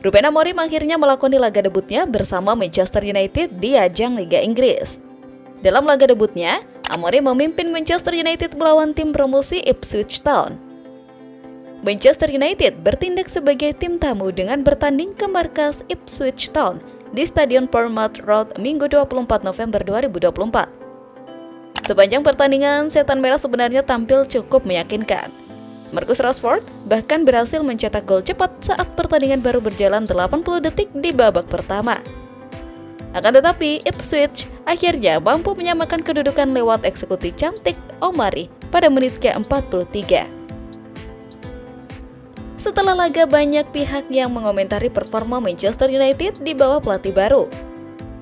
Ruben Amorim akhirnya melakoni laga debutnya bersama Manchester United di ajang Liga Inggris. Dalam laga debutnya, Amorim memimpin Manchester United melawan tim promosi Ipswich Town. Manchester United bertindak sebagai tim tamu dengan bertanding ke markas Ipswich Town di Stadion Bournemouth Road Minggu 24 November 2024. Sepanjang pertandingan, Setan Merah sebenarnya tampil cukup meyakinkan. Marcus Rashford bahkan berhasil mencetak gol cepat saat pertandingan baru berjalan 80 detik di babak pertama. Akan tetapi, Ipswich akhirnya mampu menyamakan kedudukan lewat eksekusi cantik Omari pada menit ke-43. Setelah laga, banyak pihak yang mengomentari performa Manchester United di bawah pelatih baru.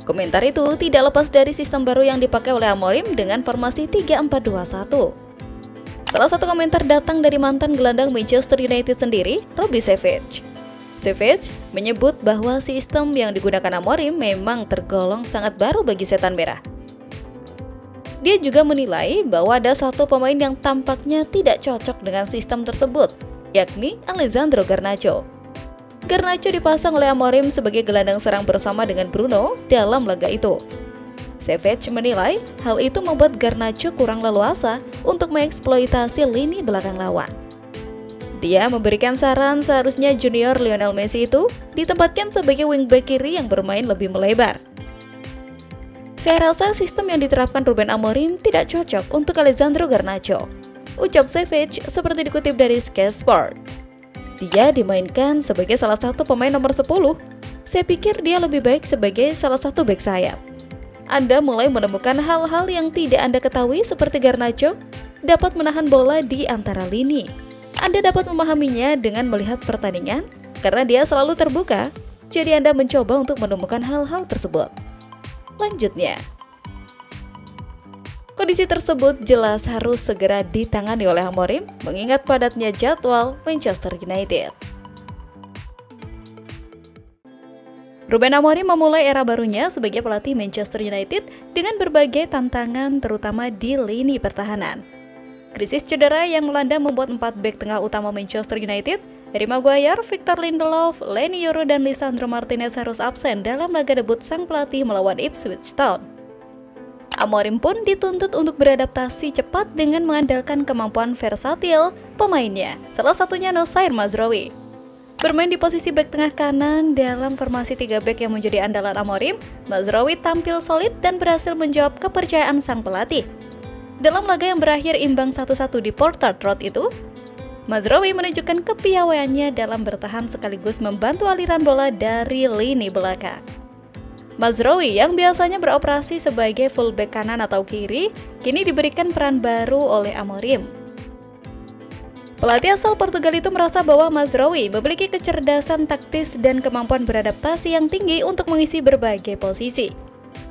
Komentar itu tidak lepas dari sistem baru yang dipakai oleh Amorim dengan formasi 3-4-2-1. Salah satu komentar datang dari mantan gelandang Manchester United sendiri, Robbie Savage. Savage menyebut bahwa sistem yang digunakan Amorim memang tergolong sangat baru bagi Setan Merah. Dia juga menilai bahwa ada satu pemain yang tampaknya tidak cocok dengan sistem tersebut, yakni Alessandro Garnacho. Garnacho dipasang oleh Amorim sebagai gelandang serang bersama dengan Bruno dalam laga itu. Savage menilai hal itu membuat Garnacho kurang leluasa untuk mengeksploitasi lini belakang lawan. Dia memberikan saran seharusnya junior Lionel Messi itu ditempatkan sebagai wingback kiri yang bermain lebih melebar. Saya rasa sistem yang diterapkan Ruben Amorim tidak cocok untuk Alessandro Garnacho, ucap Savage seperti dikutip dari Sky Sport. Dia dimainkan sebagai salah satu pemain nomor 10. Saya pikir dia lebih baik sebagai salah satu bek sayap. Anda mulai menemukan hal-hal yang tidak Anda ketahui seperti Garnacho dapat menahan bola di antara lini. Anda dapat memahaminya dengan melihat pertandingan karena dia selalu terbuka, jadi Anda mencoba untuk menemukan hal-hal tersebut. Lanjutnya, kondisi tersebut jelas harus segera ditangani oleh Amorim mengingat padatnya jadwal Manchester United. Ruben Amorim memulai era barunya sebagai pelatih Manchester United dengan berbagai tantangan terutama di lini pertahanan. Krisis cedera yang melanda membuat 4 bek tengah utama Manchester United, Harry Maguire, Victor Lindelof, Leny Yoro, dan Lisandro Martinez harus absen dalam laga debut sang pelatih melawan Ipswich Town. Amorim pun dituntut untuk beradaptasi cepat dengan mengandalkan kemampuan versatil pemainnya, salah satunya Nosair Mazraoui. Bermain di posisi bek tengah kanan dalam formasi 3 bek yang menjadi andalan Amorim, Mazraoui tampil solid dan berhasil menjawab kepercayaan sang pelatih. Dalam laga yang berakhir imbang 1-1 di Portard Road itu, Mazraoui menunjukkan kepiawaiannya dalam bertahan sekaligus membantu aliran bola dari lini belakang. Mazraoui yang biasanya beroperasi sebagai fullback kanan atau kiri, kini diberikan peran baru oleh Amorim. Pelatih asal Portugal itu merasa bahwa Mazraoui memiliki kecerdasan taktis dan kemampuan beradaptasi yang tinggi untuk mengisi berbagai posisi.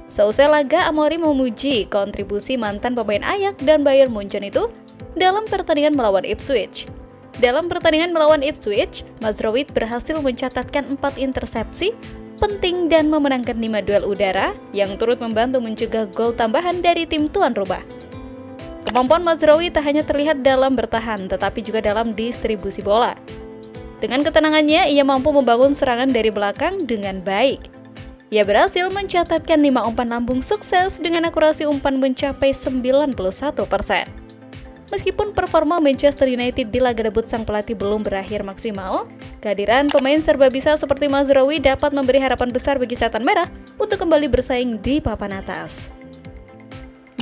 Seusai laga, Amorim memuji kontribusi mantan pemain Ajax dan Bayern Munchen itu dalam pertandingan melawan Ipswich. Dalam pertandingan melawan Ipswich, Mazraoui berhasil mencatatkan 4 intersepsi penting dan memenangkan 5 duel udara yang turut membantu mencegah gol tambahan dari tim tuan rumah. Kemampuan Mazraoui tak hanya terlihat dalam bertahan, tetapi juga dalam distribusi bola. Dengan ketenangannya, ia mampu membangun serangan dari belakang dengan baik. Ia berhasil mencatatkan 5 umpan lambung sukses dengan akurasi umpan mencapai 91%. Meskipun performa Manchester United di laga debut sang pelatih belum berakhir maksimal, kehadiran pemain serba bisa seperti Mazraoui dapat memberi harapan besar bagi Setan Merah untuk kembali bersaing di papan atas.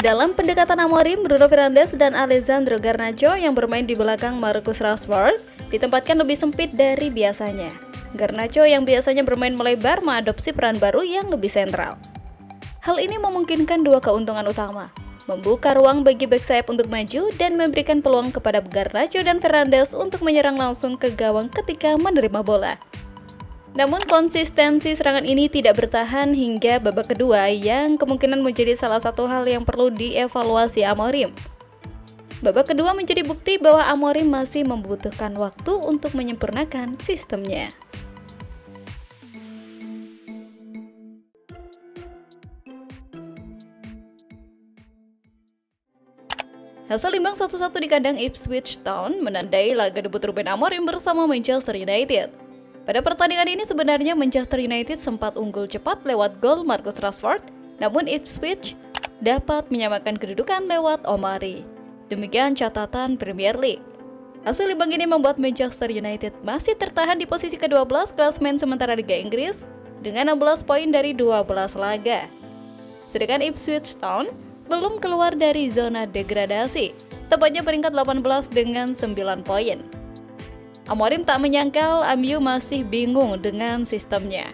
Dalam pendekatan Amorim, Bruno Fernandes dan Alessandro Garnacho yang bermain di belakang Marcus Rashford ditempatkan lebih sempit dari biasanya. Garnacho yang biasanya bermain melebar mengadopsi peran baru yang lebih sentral. Hal ini memungkinkan 2 keuntungan utama, membuka ruang bagi bek sayap untuk maju dan memberikan peluang kepada Garnacho dan Fernandes untuk menyerang langsung ke gawang ketika menerima bola. Namun konsistensi serangan ini tidak bertahan hingga babak kedua yang kemungkinan menjadi salah satu hal yang perlu dievaluasi Amorim. Babak kedua menjadi bukti bahwa Amorim masih membutuhkan waktu untuk menyempurnakan sistemnya. Hasil imbang 1-1 di kandang Ipswich Town menandai laga debut Ruben Amorim bersama Manchester United. Pada pertandingan ini sebenarnya Manchester United sempat unggul cepat lewat gol Marcus Rashford, namun Ipswich dapat menyamakan kedudukan lewat Omari. Demikian catatan Premier League. Hasil imbang ini membuat Manchester United masih tertahan di posisi ke-12 klasemen sementara Liga Inggris dengan 16 poin dari 12 laga. Sedangkan Ipswich Town belum keluar dari zona degradasi, tepatnya peringkat 18 dengan 9 poin. Amorim tak menyangkal MU masih bingung dengan sistemnya.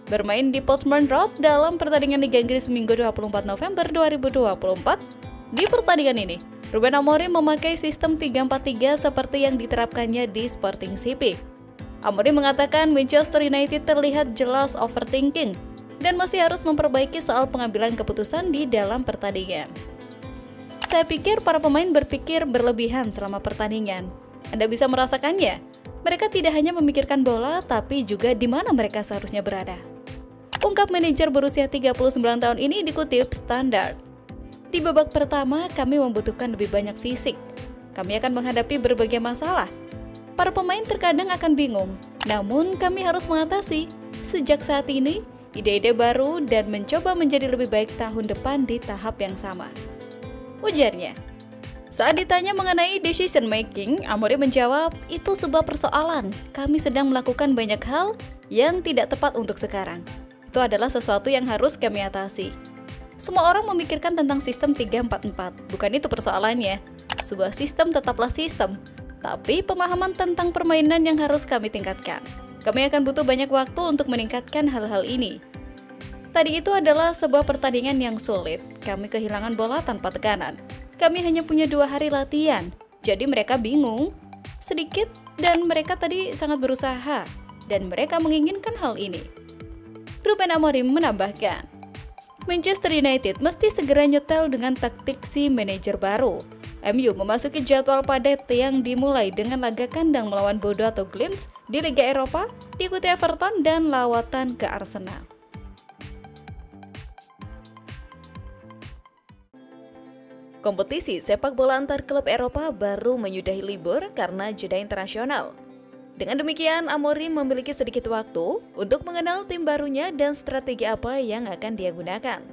Bermain di Portsmouth Road dalam pertandingan Liga Inggris Minggu 24 November 2024, di pertandingan ini, Ruben Amorim memakai sistem 3-4-3 seperti yang diterapkannya di Sporting CP. Amorim mengatakan Manchester United terlihat jelas overthinking dan masih harus memperbaiki soal pengambilan keputusan di dalam pertandingan. Saya pikir para pemain berpikir berlebihan selama pertandingan. Anda bisa merasakannya. Mereka tidak hanya memikirkan bola, tapi juga di mana mereka seharusnya berada. Ungkap manajer berusia 39 tahun ini dikutip Standard. Di babak pertama, kami membutuhkan lebih banyak fisik. Kami akan menghadapi berbagai masalah. Para pemain terkadang akan bingung, namun kami harus mengatasi. Sejak saat ini, ide-ide baru dan mencoba menjadi lebih baik tahun depan di tahap yang sama, ujarnya. Saat ditanya mengenai decision making, Amorim menjawab, itu sebuah persoalan. Kami sedang melakukan banyak hal yang tidak tepat untuk sekarang. Itu adalah sesuatu yang harus kami atasi. Semua orang memikirkan tentang sistem 3-4-4, bukan itu persoalannya. Sebuah sistem tetaplah sistem, tapi pemahaman tentang permainan yang harus kami tingkatkan. Kami akan butuh banyak waktu untuk meningkatkan hal-hal ini. Tadi itu adalah sebuah pertandingan yang sulit. Kami kehilangan bola tanpa tekanan. Kami hanya punya 2 hari latihan, jadi mereka bingung sedikit dan mereka tadi sangat berusaha dan mereka menginginkan hal ini. Ruben Amorim menambahkan, Manchester United mesti segera nyetel dengan taktik si manajer baru. MU memasuki jadwal padat yang dimulai dengan laga kandang melawan Bodo atau Glimt di Liga Eropa, diikuti Everton dan lawatan ke Arsenal. Kompetisi sepak bola antar klub Eropa baru menyudahi libur karena jeda internasional. Dengan demikian, Amorim memiliki sedikit waktu untuk mengenal tim barunya dan strategi apa yang akan dia gunakan.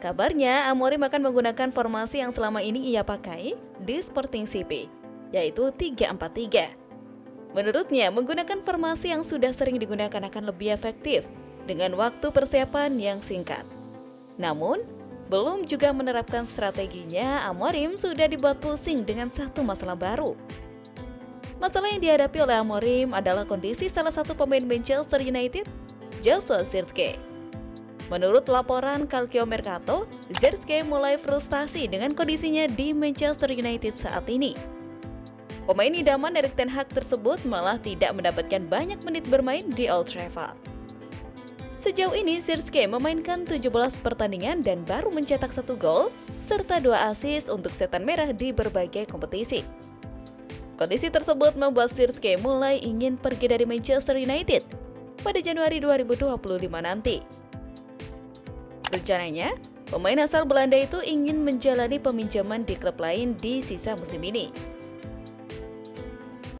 Kabarnya, Amorim akan menggunakan formasi yang selama ini ia pakai di Sporting CP, yaitu 3-4-3. Menurutnya, menggunakan formasi yang sudah sering digunakan akan lebih efektif dengan waktu persiapan yang singkat. Namun, belum juga menerapkan strateginya, Amorim sudah dibuat pusing dengan satu masalah baru. Masalah yang dihadapi oleh Amorim adalah kondisi salah satu pemain Manchester United, Joshua Zirkzee. Menurut laporan Calcio Mercato, Zirkzee mulai frustasi dengan kondisinya di Manchester United saat ini. Pemain idaman Erik ten Hag tersebut malah tidak mendapatkan banyak menit bermain di Old Trafford. Sejauh ini, Zirkzee memainkan 17 pertandingan dan baru mencetak 1 gol, serta 2 assist untuk setan merah di berbagai kompetisi. Kondisi tersebut membuat Zirkzee mulai ingin pergi dari Manchester United pada Januari 2025 nanti. Rencananya, pemain asal Belanda itu ingin menjalani peminjaman di klub lain di sisa musim ini.